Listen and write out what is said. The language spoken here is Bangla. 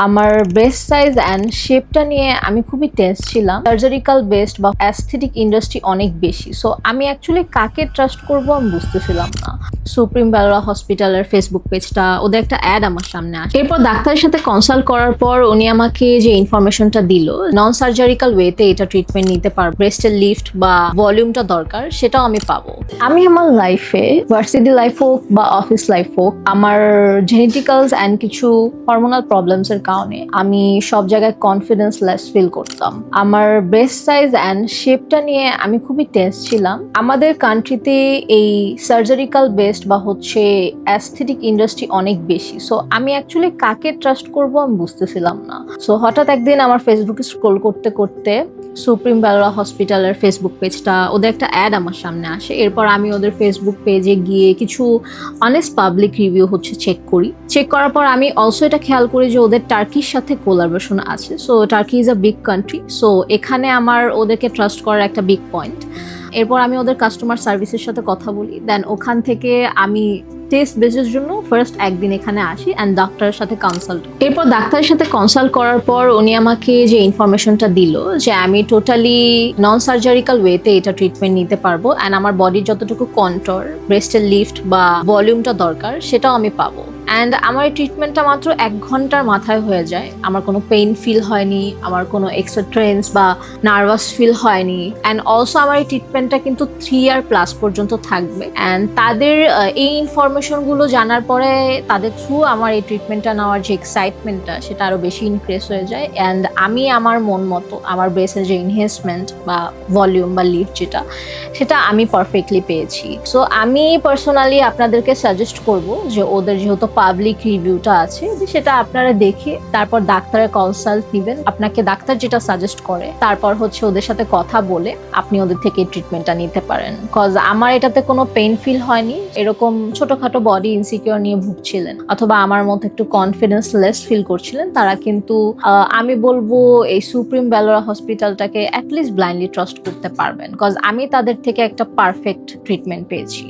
আমার ব্রেস্ট সাইজ অ্যান্ড শেপটা নিয়ে আমি খুবই টেন্স ছিলাম। সার্জারিক্যাল বেসড বা অ্যাস্থেটিক ইন্ডাস্ট্রি অনেক বেশি, সো আমি অ্যাকচুয়ালি কাকে ট্রাস্ট করব আমি বুঝতেছিলাম না। সুপ্রিম ব্যালোরা হসপিটালের ফেসবুক পেজটা, ওদের একটা অ্যাড আমার সামনে আসে। এরপর ডাক্তারের সাথে কনসাল্ট করার পর উনি আমাকে যে ইনফরমেশনটা দিল, নন সার্জারিক্যাল ওয়েতে এটা ট্রিটমেন্ট নিতে পারবো, ব্রেস্টের লিফট বা ভলিউমটা দরকার সেটাও আমি পাবো। আমি আমার লাইফে, ভার্সিটি লাইফ হোক বা অফিস লাইফ হোক, আমার জেনেটিক্যালস অ্যান্ড কিছু হরমোনাল প্রবলেমস এর কারণে আমি সব জায়গায় কনফিডেন্স লেস ফিল করতাম। আমার ব্রেস্ট সাইজ অ্যান্ড শেপটা নিয়ে আমি খুবই টেন্স ছিলাম। আমাদের কান্ট্রিতে এই সার্জারিক্যাল বেসড বা হচ্ছে অ্যাস্থেটিক ইন্ডাস্ট্রি অনেক বেশি, সো আমি অ্যাকচুয়ালি কাকে ট্রাস্ট করব আমি বুঝতেছিলাম না। সো হঠাৎ একদিন আমার ফেসবুকে স্ক্রোল করতে করতে সুপ্রিম ব্যালোরা হসপিটালের ফেসবুক পেজটা, ওদের একটা অ্যাড আমার সামনে আসে। এরপর আমি ওদের ফেসবুক পেজে গিয়ে কিছু অনেস্ট পাবলিক রিভিউ চেক করি। চেক করার পর আমি অলসো এটা খেয়াল করি যে ওদের টার্কির সাথে কোলাবোরেশন আছে। So turkey is a big country, so এখানে আমার ওদেরকে ট্রাস্ট করার একটা বিগ পয়েন্ট। এরপর আমি ওদের কাস্টমার সার্ভিসের সাথে কথা বলি, দেন ওখান থেকে আমি টেস্ট বেসের জন্য ফার্স্ট একদিন এখানে আসি অ্যান্ড ডাক্তারের সাথে কনসাল্ট। এরপর ডাক্তারের সাথে কনসাল্ট করার পর উনি আমাকে যে ইনফরমেশনটা দিল যে আমি টোটালি নন সার্জারিক্যাল ওয়েতে এটা ট্রিটমেন্ট নিতে পারবো অ্যান্ড আমার বডির যতটুকু কন্ট্রোল, ব্রেস্টের লিফট বা ভলিউমটা দরকার সেটাও আমি পাবো। অ্যান্ড আমার এই ট্রিটমেন্টটা মাত্র 1 ঘন্টার মাথায় হয়ে যায়। আমার কোনো পেইন ফিল হয়নি, আমার কোনো এক্সট্রা ট্রেন্স বা নার্ভাস ফিল হয়নি। অ্যান্ড অলসো আমার এই ট্রিটমেন্টটা কিন্তু 3 ইয়ার প্লাস পর্যন্ত থাকবে। অ্যান্ড তাদের এই ইনফরমেশনগুলো জানার পরে তাদের থ্রু আমার এই ট্রিটমেন্টটা নেওয়ার যে এক্সাইটমেন্টটা সেটা আরও বেশি ইনক্রিজ হয়ে যায়। অ্যান্ড আমি আমার মন মতো আমার ব্রেসের যে এনহেন্সমেন্ট বা ভলিউম বা লিফট সেটা আমি পারফেক্টলি পেয়েছি। সো আমি পার্সোনালি আপনাদেরকে সাজেস্ট করব যে ওদের যেহেতু পাবলিক রিভিউটা আছে, যে সেটা আপনারা দেখে তারপর ডাক্তারের কনসাল্ট নেবেন। আপনাকে ডাক্তার যেটা সাজেস্ট করে তারপর ওদের সাথে কথা বলে আপনি ওদের থেকে ট্রিটমেন্টটা নিতে পারেন। কজ আমার এটাতে কোনো পেইন ফিল হয়নি। এরকম ছোটখাটো বডি ইনসিকিউর নিয়ে ভুগছিলেন অথবা আমার মতো একটু কনফিডেন্স লেস ফিল করছিলেন, তারা কিন্তু আমি বলবো এই সুপ্রিম ব্যালোরা হসপিটালটাকে অ্যাটলিস্ট ব্লাইন্ডলি ট্রাস্ট করতে পারবেন, কজ আমি তাদের থেকে একটা পারফেক্ট ট্রিটমেন্ট পেয়েছি।